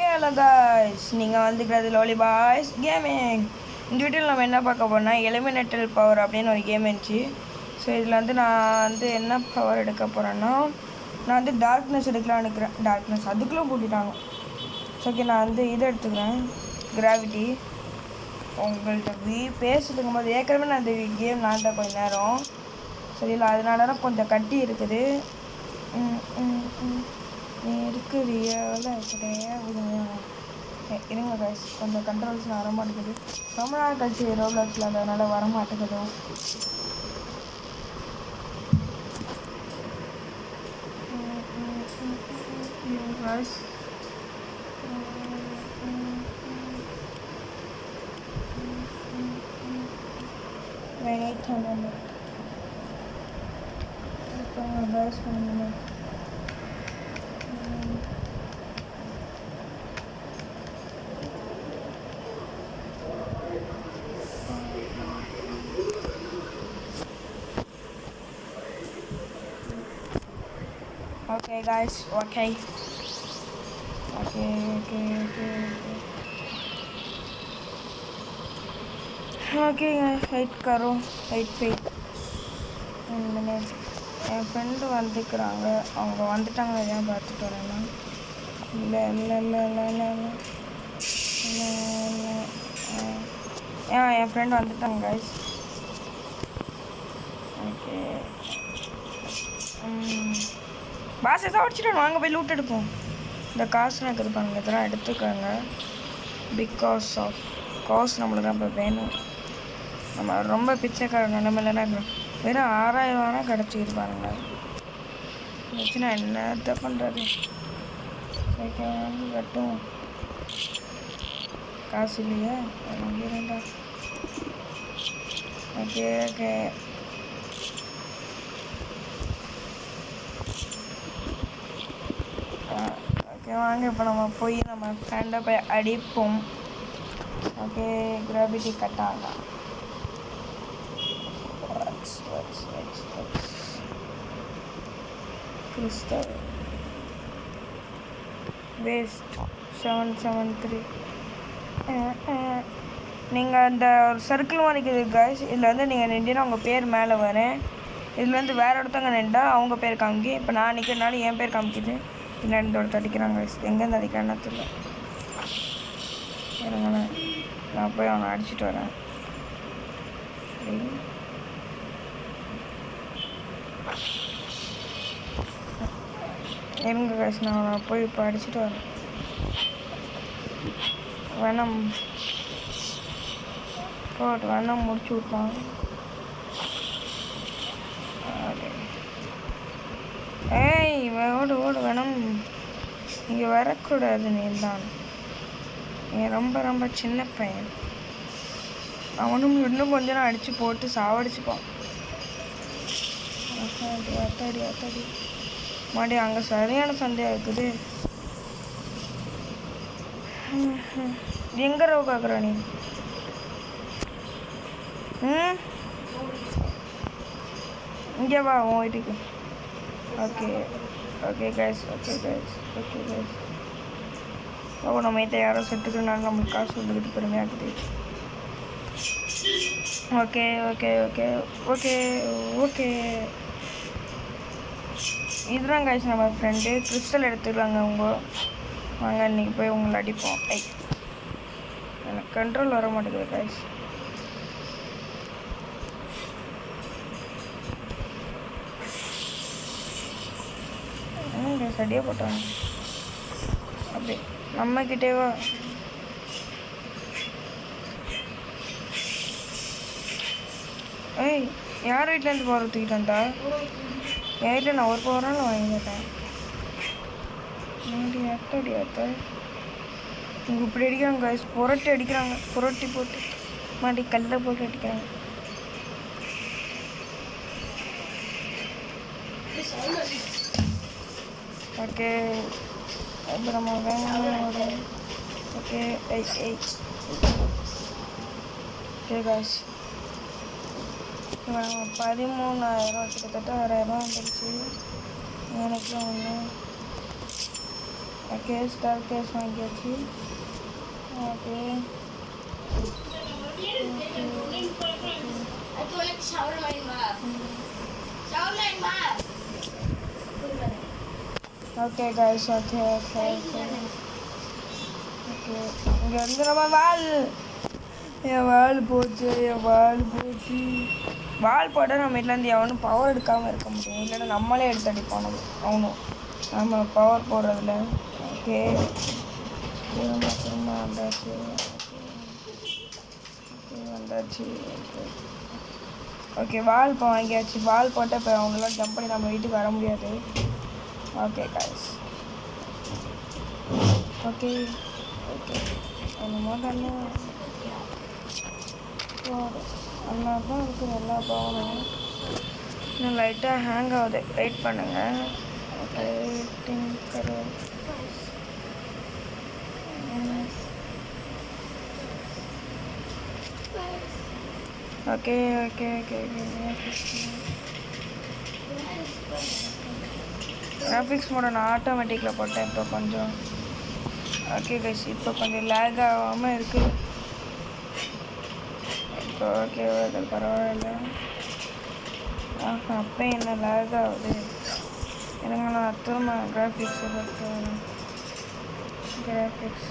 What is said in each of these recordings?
Hello guys, நீங்கள் வந்துக்கிறது lolly boys gaming. இந்த வீட்டில் நம்ம என்ன பார்க்க போனால் எலிமினேட்டல் பவர் அப்படின்னு ஒரு கேம் இருந்துச்சு. ஸோ இதில் வந்து நான் வந்து என்ன பவர் எடுக்க போகிறேன்னா, நான் வந்து டார்க்னஸ் எடுக்கலாம்னு இருக்கிறேன். டார்க்னஸ் அதுக்குள்ளே கூட்டிட்டாங்க. ஓகே, நான் வந்து இதை எடுத்துக்கிறேன், கிராவிட்டி. உங்கள்கிட்ட பேசிட்டு போது ஏற்கனவே நான் இந்த கேம் விளாண்ட கொஞ்சம் நேரம் சரியில்லை, அதனால தான் கொஞ்சம் கட்டி இருக்குது. நீ இருக்கிறியால இருங்க கைஸ், கொஞ்சம் கண்ட்ரோல்ஸ் வர மாட்டேங்குது. ரொம்ப நாள் கழிச்சு ரோப்ளாக்ஸில் அதனால வர மாட்டேங்குது. Okay guys, okay guys, wait करो, wait என் ஃப்ரெண்டு வந்துக்கிறாங்க, அவங்க வந்துட்டாங்க. ஏன் பார்த்துட்டு வரேன்னா என் ஃப்ரெண்டு வந்துட்டாங்க கைஸ். ஓகே பாஸ் எதாவது அடிச்சிட்டோம், வாங்க போய் லூட் எடுப்போம். இந்த காசு எனக்கு இருப்பாங்க, இதெல்லாம் எடுத்துக்கோங்க. பிகாஸ் ஆஃப் காசு நம்மளுக்கு அப்போ வேணும். நம்ம ரொம்ப பிச்சைக்கார நிலமையிலனா வெறும் 6000 கிடச்சிக்கிட்டு பாருங்க. வச்சு நான் என்னத்த பண்ணுறது? கட்டும் காசு இல்லையா? ஓகே ஓகே ஓகே வாங்க, இப்போ நம்ம போய் நம்ம ஃப்ரெண்டை போய் அடிப்போம். ஓகே, கிராவிட்டி கட் ஆகலாம். Crystal waste 773. நீங்கள் அந்த ஒரு சர்க்கிள் மாதிரிக்குது கைஸ். இதில் வந்து நீங்கள் நின்றுனா உங்கள் பேர் மேலே வரேன். இதில் வந்து வேறு ஒருத்தவங்க நின்றா அவங்க பேர் காமிக்கி. இப்போ நான் நிற்கிறனால என் பேர் காமிக்குது. பின்னாடி ஒருத்தர் அடிக்கிறாங்க கைஸ். எங்கேருந்து அடிக்கிறான்னு தெரியல. இருங்களேன், நான் போய் அவனை அடிச்சுட்டு வரேன். இருங்க கைஸ், நான் அவனை போய் இப்போ அடிச்சுட்டு வரேன். வேணாம் வேணாம் முடிச்சு விட்டான். ஏய் ஓடு வேணும், இங்கே வரக்கூடாது. நீ தான் ரொம்ப ரொம்ப சின்ன பையன். அவனும் இன்னும் கொஞ்ச நேரம் அடித்து போட்டு சாவடிச்சுப்பான். அத்தாடி மாடி, அங்கே சரியான சண்டையாக இருக்குது. எங்கே ரவு காக்குறா நீ? இங்கே வா உன் வீட்டுக்கு. Okay guys. நம்ம இதை யாரோ செத்துக்குனாலும் நம்மளுக்கு காசு வந்துக்கிட்டு பெருமையாக்குது. ஓகே இதுதான் கைஸ் நம்ம ஃப்ரெண்டு. கிறிஸ்டல் எடுத்துக்கலாங்க. வாங்க இன்றைக்கி போய் உங்களை அடிப்போம். எனக்கு கண்ட்ரோல் வர மாட்டேங்குது கைஸ். சடியாக போட்டாங்க. அப்படி நம்மக்கிட்டேவா? ஏய், யார் வீட்டிலேருந்து போகிற தூக்கிட்டு வந்தா? என் வீட்டில் நான் ஒரு பவரால் வாங்கிட்டேன். அத்த இங்கே இப்படி அடிக்கிறாங்க கைஸ். புரட்டி அடிக்கிறாங்க, புரட்டி போட்டு மாட்டி கல்லை போட்டு அடிக்கிறாங்க. ஓகே இப்போ நம்ம வேணும். ஓகே கைஸ், இப்போ நம்ம 13,000 கிட்டத்தட்ட 6,000 வந்துடுச்சு. எனக்கு ஒன்று ஓகே ஸ்டார் கேஸ் வாங்கியாச்சு. Okay okay guys. Okay okay okay okay. இங்கே வந்து நம்ம என் வால் போச்சு. வால் போட்டால் நம்ம வீட்டிலேருந்து எவனும் பவர் எடுக்காமல் இருக்க முடியும். இல்லைன்னா நம்மளே எடுத்து அடிப்போம் அவனும் நம்ம பவர் போடுறதில்ல. ஓகே திரும்ப வந்தாச்சு. வந்தாச்சு. ஓகே வால் இப்போ வாங்கியாச்சு. வால் போட்டால் இப்போ அவங்களாம் ஜம்ப் பண்ணி நம்ம வீட்டுக்கு வர முடியாது. Okay guys. ஓகே ஓகே என்னமோ தானே நல்லா தான் இருக்குது. எல்லா பவனும் இன்னும் லைட்டாக ஹேங் ஆகுது. வெயிட் பண்ணுங்கள். Okay okay okay okay graphics மோட நான் ஆட்டோமேட்டிக்கில் போட்டேன் இப்போ கொஞ்சம். ஓகே கைஸ் இப்போ கொஞ்சம் லேக் ஆகாமல் இருக்குது. இப்போ ஓகே அது பரவாயில்ல. அப்போ என்ன லேக் ஆகுது எனக்கு. நான் திரும்ப கிராஃபிக்ஸை பார்த்து கிராஃபிக்ஸ்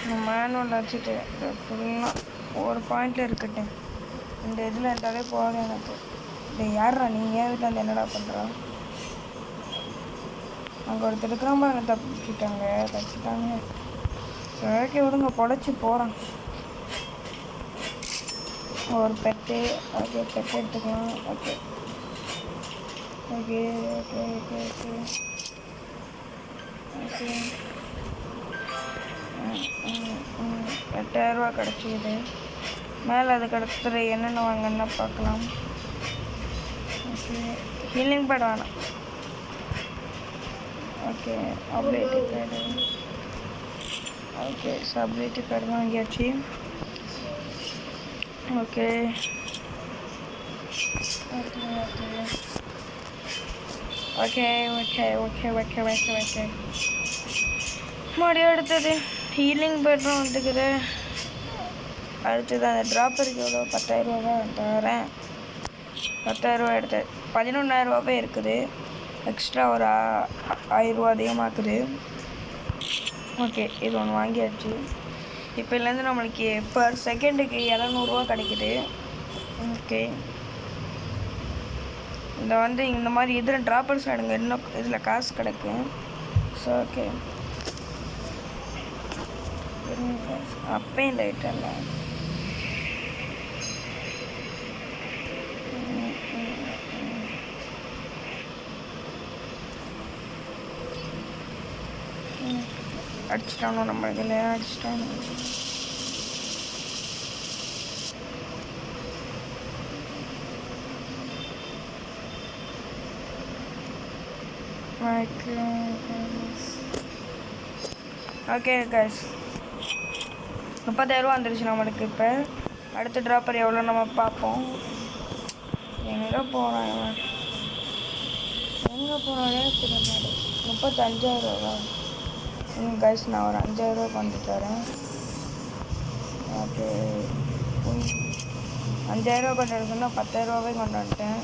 நான் மேனுவல் வச்சுட்டு ஃபுல்லாக ஒரு பாயிண்டில் இருக்கட்டேன். இந்த இதில் இருந்தாலே போதும் எனக்கு. இது யாரா நீங்கள் என் வீட்டில் வந்து என்னடா பண்ணுறா? அங்கே ஒருத்தர் இருக்கிறாம அங்கே தப்பிச்சிட்டாங்க. சரி ஓகே விடுங்க, பொழைச்சி போகிறான். ஒரு பெட்டு. ஓகே பெட்டு எடுத்துக்கலாம். Okay okay okay okay okay okay 8000 கிடச்சிது. மேலே அதுக்கு அடுத்தது என்னென்ன வாங்கன்னா பார்க்கலாம். ஓகே ஹீலிங் பேட் வேணாம். Okay ability pad. Okay ability pad வாங்கியாச்சு. Okay okay okay okay okay okay okay okay மறுபடியும் அடுத்தது ஹீலிங் பெட்ரூம் வந்துக்குது. அடுத்தது அந்த ட்ராப்பருக்கு எவ்வளோ 10,000 ரூபா தரேன். 10,000 ரூபா எடுத்து 11,000 ரூபாவே இருக்குது. எக்ஸ்ட்ரா ஒரு 1000 ரூபா அதிகமாக்குது. ஓகே இது ஒன்று வாங்கியாச்சு. இப்போலேருந்து நம்மளுக்கு பர் செகண்டுக்கு 700 கிடைக்குது. ஓகே இந்த மாதிரி இதில் ட்ராப்பர்ஸ் எடுங்க, இன்னும் இதில் காசு கிடைக்கும். ஸோ ஓகே அப்பையும் லைட்டாக இல்லை. அடிச்சிட்டானோ நம்ம இதில் அடிச்சிட்டானோ. ஓகே கைஸ் 30,000 ரூபா வந்துருச்சு நம்மளுக்கு. இப்போ அடுத்த ட்ராப்பர் எவ்வளோ நம்ம பார்ப்போம். எங்கே போகிறான் தெரியல. 35,000 ரூபா கைஸ். நான் ஒரு 5,000 ரூபா கொண்டு தரேன். ஓகே 5,000 ரூபா கொண்டு வர சொன்னால் 10,000 ரூபாவே கொண்டு வந்துட்டேன்.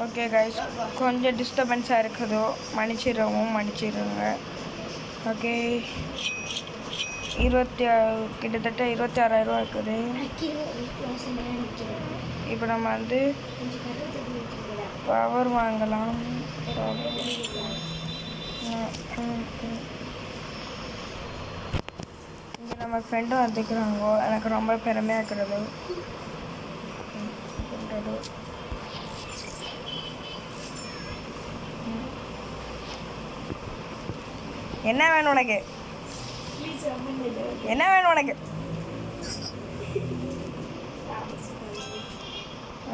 ஓகே கைஸ் கொஞ்சம் டிஸ்டர்பன்ஸாக இருக்குதோ மன்னிச்சிடுங்க. ஓகே கிட்டத்தட்ட 26,000 ரூபா இருக்குது. இப்போ நம்ம பவர் வாங்கலாம். இங்கே நம்ம ஃப்ரெண்டும் வந்துக்கிறாங்க. எனக்கு ரொம்ப பெருமையாக இருக்கிறது. என்ன வேணும் உனக்கு?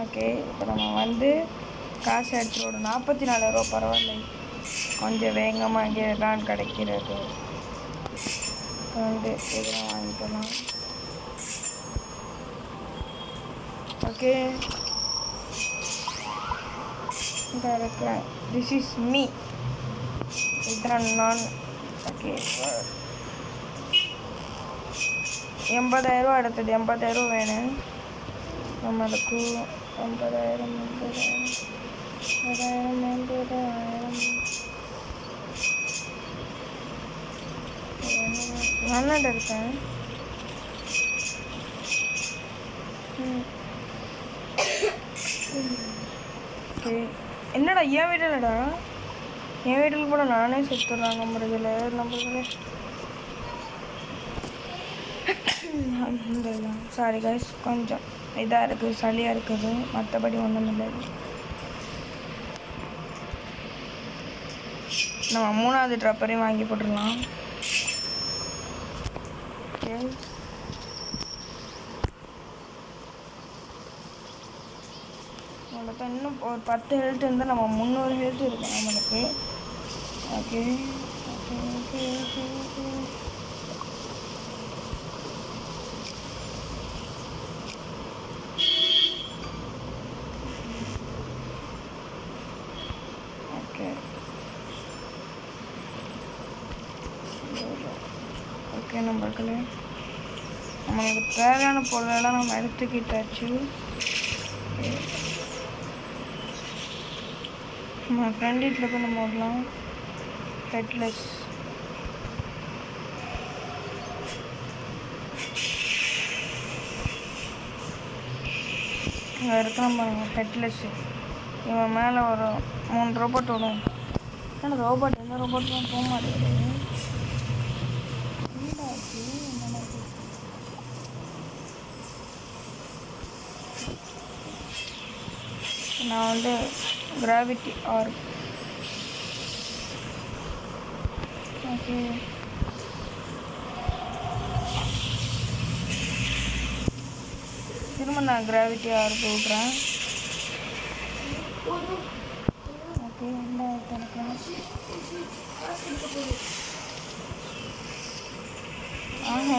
ஓகே இப்போ நம்ம காசு எடுத்துகிட்டு 44,000 ரூபா பரவாயில்லை. கொஞ்சம் வேகமாக இங்கே தான் கிடைக்கிறது. வந்து இதெல்லாம் வாங்கிக்கலாம். ஓகே, இங்கே இருக்கிறேன். திஸ் இஸ் மீ, இதுதான் நான். ஓகே, 80,000 அடுத்தது 80,000 வேணும் நம்மளுக்கு. 80,000 நல்ல இருக்கேன். ஓகே, என்னடா என் வீட்டிலடா, என் வீட்டில் கூட நானே சுற்றுறாங்க முறையில் நம்மளே. சாரி கைஸ், கொஞ்சம் இதாக இருக்குது, சளியாக இருக்குது, மற்றபடி ஒன்றும் இல்லை. நம்ம 3வது ட்ராப்பரையும் வாங்கி போட்டுடலாம். ஓகே, நம்மளுக்கு இன்னும் ஒரு 10 ஹெல்த் இருந்தால் நம்ம 300 ஹெல்த் இருக்கும் நம்மளுக்கு. Okay okay okay okay okay okay, நம்மளுக்கு தேவையான பொருளெல்லாம் நம்ம எடுத்துக்கிட்டாச்சு. நம்ம ஃப்ரெண்ட் வீட்டில் போய் நம்ம ஓடலாம். ஹெட்லெஸ் இங்கே இருக்கிறோம் பாருங்க, ஹெட்லெஸ்ஸு. இவன் மேலே ஒரு 3 ரோபோட் விடும். ஆனால் ரோபோட் எந்த ரோபோட்லாம் போக மாட்டேங்குது. நான் வந்து கிராவிட்டி ஆர்ப். ஓகே, திரும்ப நான் கிராவிட்டி ஆர்ப் விட்றேன். ஓகே, என்ன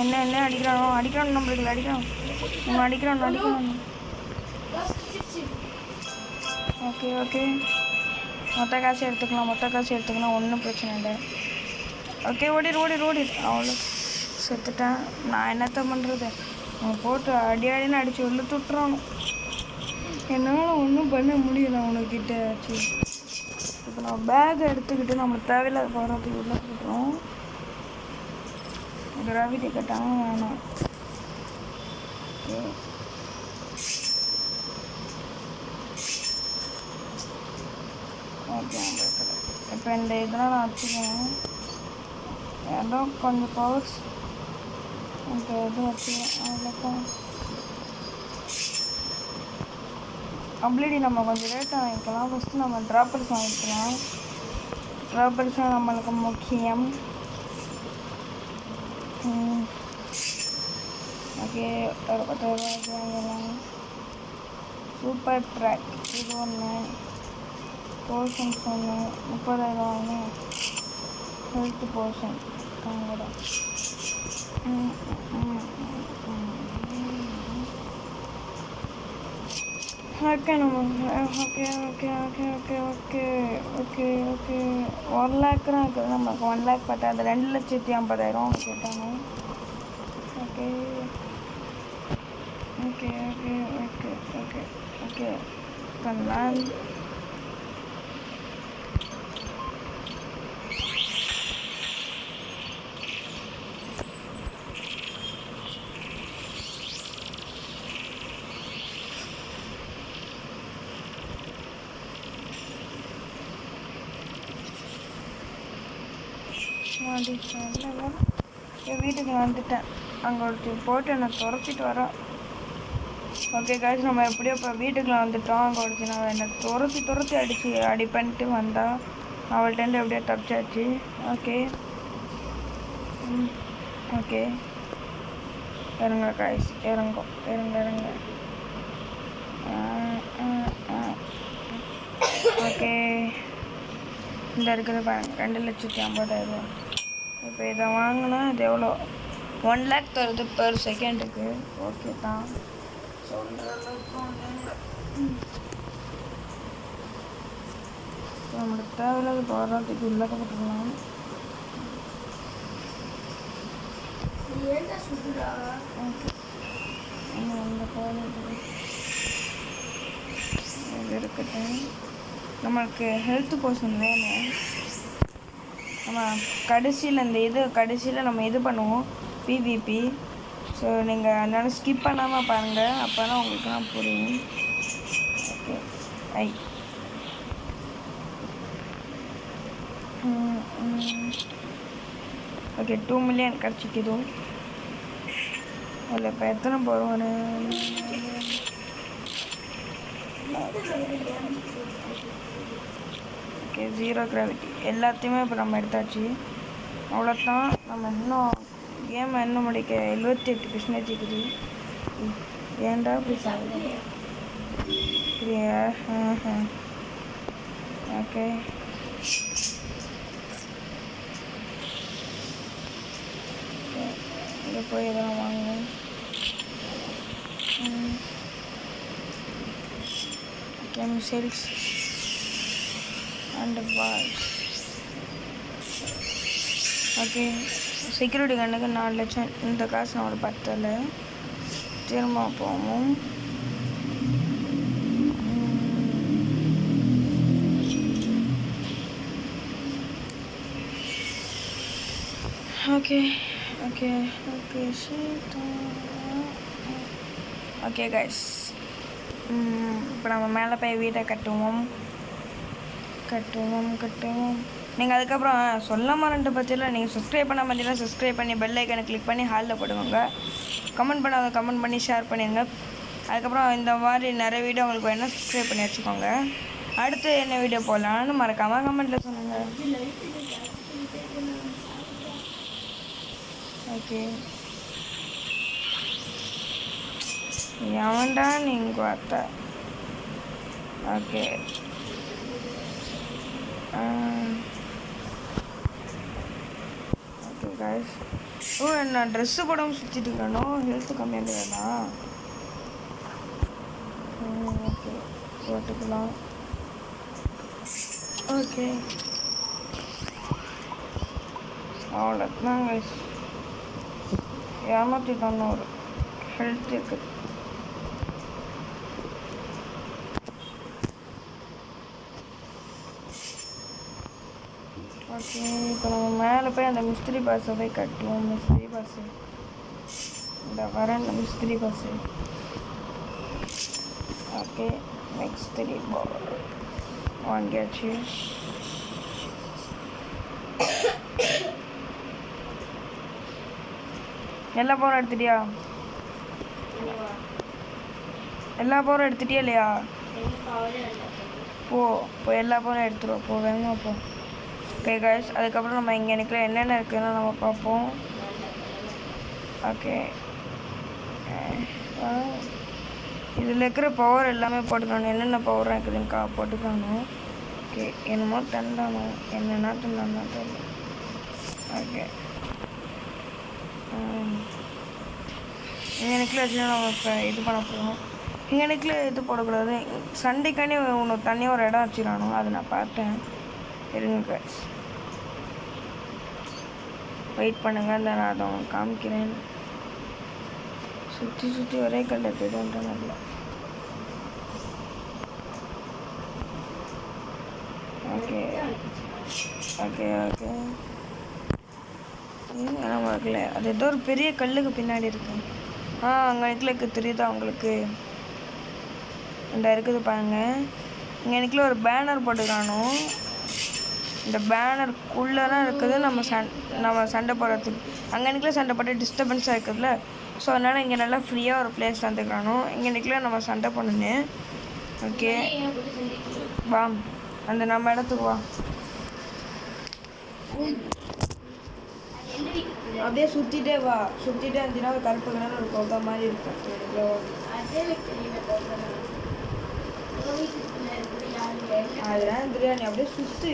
என்ன என்ன அடிக்கிறான் நம்மளுக்கு அடிக்கிறான். ஓகே ஓகே, மொத்த காசு எடுத்துக்கலாம், ஒன்றும் பிரச்சனை இல்லை. ஓகே, ஓடிடு. அவ்வளோ செத்துட்டேன். நான் என்னத்த பண்ணுறது, அவன் போட்டு அடின்னு அடித்து உள்ள துட்டுறானு. என்னால் ஒன்றும் பண்ண முடியல உனக்கிட்ட ஆச்சு. இப்போ நம்ம பேக் எடுத்துக்கிட்டு நம்மளுக்கு தேவையில்லாத போகிறதுக்கு உள்ள போட்டுறோம். கிராவிட்டி கட்டாமல் வேணாம். ஓகே, இப்போ இந்த இதெல்லாம் நான் வச்சுக்கணும். ஏதோ கொஞ்சம் பவர்ஸ் இந்த இது வச்சுக்கணும். அவ்வளோதான். அப்ளிடி நம்ம கொஞ்சம் ரேட்டாக வாங்கிக்கலாம். ஃபஸ்ட்டு நம்ம ட்ராப்பர்ஸ் வாங்கிக்கலாம். ட்ராப்பர்ஸ் நம்மளுக்கு முக்கியம். ஓகே, ஒரு 10,000 வாங்கலாம். சூப்பர் ட்ராக் இது ஒன்று, போர்ஷன்ஸ் ஒன்று 30,000 வாங்கணும். ஹெல்த் போர்ஷன் கூட. Okay okay okay okay okay okay okay okay 1 lakh தான் இருக்குது நமக்கு. 1 lakh பட்டாது, 2,50,000 கேட்டாங்க. Okay okay okay okay okay okay பண்ணலாம். என் வீட்டுக்கு வந்துட்டேன். அங்கே ஒருத்தி போட்டு என்னை துரத்திட்டு வரேன். ஓகே காய்ச்சி, நம்ம எப்படியோ இப்போ வீட்டுக்குள்ள வந்துட்டோம். அங்கே ஒருத்தி நான் என்னை துரத்தி அடி பண்ணிட்டு வந்தா. அவள்கிட்டேருந்து எப்படியோ தப்பிச்சாச்சு. ஓகே ஓகே, இறங்க காய்ச்சி, இறங்க. ஓகே இந்த இருக்குது பாருங்க 2,50,000. இப்போ இதை வாங்கினா இது எவ்வளோ 1 lakh தருது பெர் செகண்டுக்கு. ஓகே தான் சொல்கிற அளவுக்கு நம்மளுக்கு தேவையில்லாத போராட்டத்துக்கு உள்ளே போட்டுக்கலாம். இது இருக்குது. நம்மளுக்கு ஹெல்த் போர்ஷன் வேணும். நம்ம கடைசியில் கடைசியில் நம்ம இது பண்ணுவோம் பிவிபி. ஸோ நீங்கள் அதனால ஸ்கிப் பண்ணாமல் பாருங்கள், அப்போ தான் உங்களுக்கு தான் புரியும். Okay okay 2 million கிடச்சிக்குது. அதில் இப்போ எத்தனை போகிறோம்? ஓகே 0 கிராவிட்டி எல்லாத்தையுமே இப்போ நம்ம எடுத்தாச்சு. அவ்வளோதான். நம்ம இன்னும் கேமை இன்னும் முடிக்க 78% இருக்குது. ஏன்டா அப்படி அப்படியா? ஓகே இங்கே போய் இதெல்லாம் வாங்குவோம். Okay missiles and balls. Okay security கண்ணுக்கு 4 லட்சம். இந்த காசு நம்மளோட பத்தலை. திரும்ப போவோம். Okay okay okay okay guys, இப்போ நம்ம மேலே போய் வீட்டை கட்டுவோம். நீங்கள் அதுக்கப்புறம் சொல்ல மாட்டேன் பற்றியில் நீங்கள் சப்ஸ்கிரைப் பண்ண மாட்டீங்கன்னா சப்ஸ்கிரைப் பண்ணி பெல் ஐக்கனை கிளிக் பண்ணி ஹாலில் போடுவாங்க. கமெண்ட் பண்ணாத கமெண்ட் பண்ணி ஷேர் பண்ணிடுங்க. அதுக்கப்புறம் இந்த மாதிரி நிறைய வீடியோ உங்களுக்கு வேணால் சப்ஸ்கிரைப் பண்ணி வச்சுக்கோங்க. அடுத்து என்ன வீடியோ போடலான்னு மறக்காமல் கமெண்ட்டில் சொல்லுங்கள். ஓகே எவன்டா நீங்கள் பார்த்த? Okay okay guys. நான் ட்ரெஸ்ஸு போடாமல் சுற்றிட்டு இருக்கேனோ? ஹெல்த்து கம்மியாக வேணா? ஓகே போட்டுக்கலாம். ஓகே அவ்வளோதான் கைஸ். 290 ஹெல்த் இருக்குது. ஓகே இப்போ நம்ம மேலே போய் அந்த மிஸ்திரி பாஸை போய் கட்டுவோம். மிஸ்திரி பாஸு இந்த வரேன் மிஸ்திரி பாஸு. ஓகே மிஸ்திரி பால் வாங்கியாச்சு. எல்லா பவரும் எடுத்துட்டியா? எல்லா பவரும் எடுத்துட்டியா இல்லையா? போ எல்லா பவரும் எடுத்துருவோம். போ வேகமாக போ. ஓகே கைஸ், அதுக்கப்புறம் நம்ம இங்கே எனக்கு என்னென்ன இருக்குதுன்னு நம்ம பார்ப்போம். ஓகே இதில் இருக்கிற பவர் எல்லாமே போட்டுக்கணும். என்னென்ன பவர் இருக்குதுன்னு போட்டுக்கணும். ஓகே என்னமோ தண்டானோ என்னென்னா தண்டானா தெரியல. ஓகே எனக்குள்ள வச்சுன்னா நம்ம இது பண்ண போகணும். எனக்குள்ள இது போடக்கூடாது. சண்டைக்கானே ஒன்று தனியாக ஒரு இடம் வச்சுக்கிறானோ, அது நான் பார்த்தேன். இருங்க வெயிட் பண்ணுங்க, இந்த நான் அதை காமிக்கிறேன். சுற்றி ஒரே கல் எடுத்துட்டு நல்லா. ஓகே ஓகே ஓகே நமக்குல அது ஏதோ ஒரு பெரிய கல்லுக்கு பின்னாடி இருக்கு. அங்கே எனக்கு தெரியுதா உங்களுக்கு? இந்த இருக்குது பாருங்க. இங்கே எனக்குள்ள ஒரு பேனர் போட்டுக்கானோ. இந்த பேனருக்குள்ளே தான் இருக்குது நம்ம சண்டை போடுறதுக்கு. அங்கே எனக்குள்ள சண்டை போட்டு டிஸ்டர்பன்ஸாக இருக்குதுல்ல. ஸோ அதனால் இங்கே நல்லா ஃப்ரீயாக ஒரு பிளேஸ் வந்துக்கிறானோ. இங்கே எனக்குள்ள நம்ம சண்டை பண்ணு. ஓகே வா, அந்த நம்ம இடத்துக்கு வா. அப்படியே சுற்றிட்டே வா. சுற்றிட்டே இருந்துச்சுன்னா ஒரு கருப்பு கலர் ஒரு கொக்கா மாதிரி இருக்கும். அதெல்லாம் பிரியாணி அப்படியே சுற்று.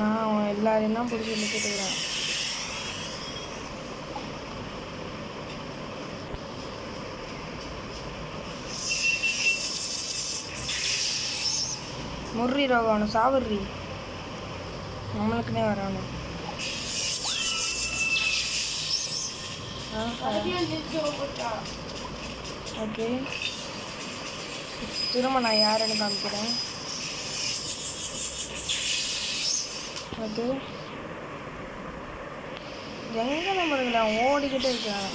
நான் எல்லாரையும் தான் பிடிச்சி இழுத்துட்டுக்கிறேன். முர்ரி ரோகம் சாவுர்ரி நம்மளுக்குனே வரணும். ஓகே திரும்ப நான் யாருன்னு காமிக்கிறேன். ஓகே எங்கே நம்மளுக்கு நான் ஓடிக்கிட்டே இருக்கிறேன்.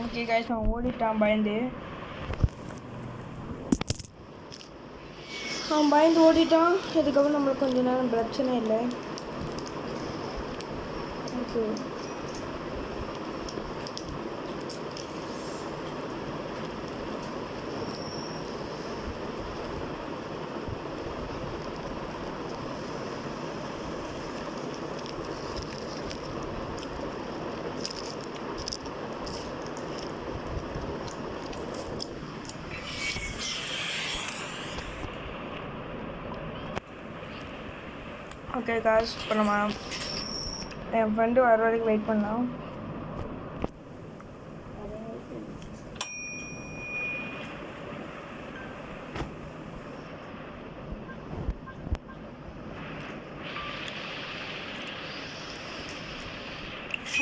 ஓகே கைஸ் நான் ஓடிட்டான் பயந்து. அவன் பயந்து ஓடிட்டான். இதுக்கப்புறம் நம்மளுக்கு கொஞ்ச நேரம் பிரச்சனை இல்லை. ஓகே ஓகே காசு இப்போ நம்ம என் ஃப்ரெண்டு வர வரைக்கும் வெயிட் பண்ணலாம்.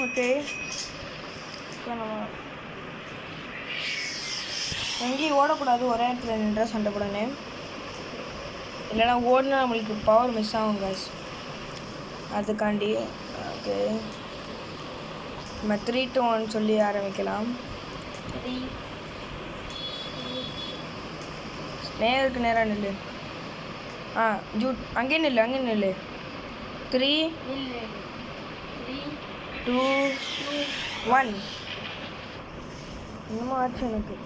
ஓகே இப்போ நம்ம எங்கேயும் ஓடக்கூடாது, ஒரே இடத்துல நின்றா சண்டை போடணும். இல்லைனா ஓடினா நம்மளுக்கு பவர் மிஸ் ஆகும் காஸ், அதுக்காண்டி. ஓகே நம்ம 3, 2, 1 சொல்லி ஆரம்பிக்கலாம். நேருக்கு நேராக நில்லு. ஜூட் அங்கே நில்லு 3, 2, 1 இன்னமும் ஆச்சு எனக்கு.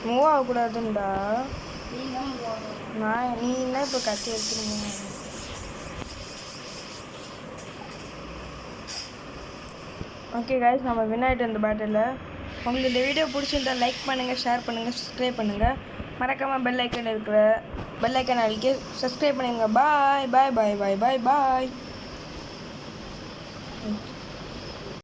மூவ் ஆகக்கூடாதுண்டா. நீ என்ன இப்போ கத்தி எடுத்துருங்க. ஓகே கைஸ் நம்ம வின் ஆகிட்டு இந்த பேட்டில். உங்களுக்கு இந்த வீடியோ பிடிச்சிருந்தா லைக் பண்ணுங்கள், ஷேர் பண்ணுங்கள், சப்ஸ்கிரைப் பண்ணுங்கள். மறக்காமல் பெல் ஐக்கன் இருக்கிற பெல் ஐக்கன் அடிக்க சப்ஸ்கிரைப் பண்ணுங்கள். பாய் பாய் பாய் பாய் பாய் பாய்.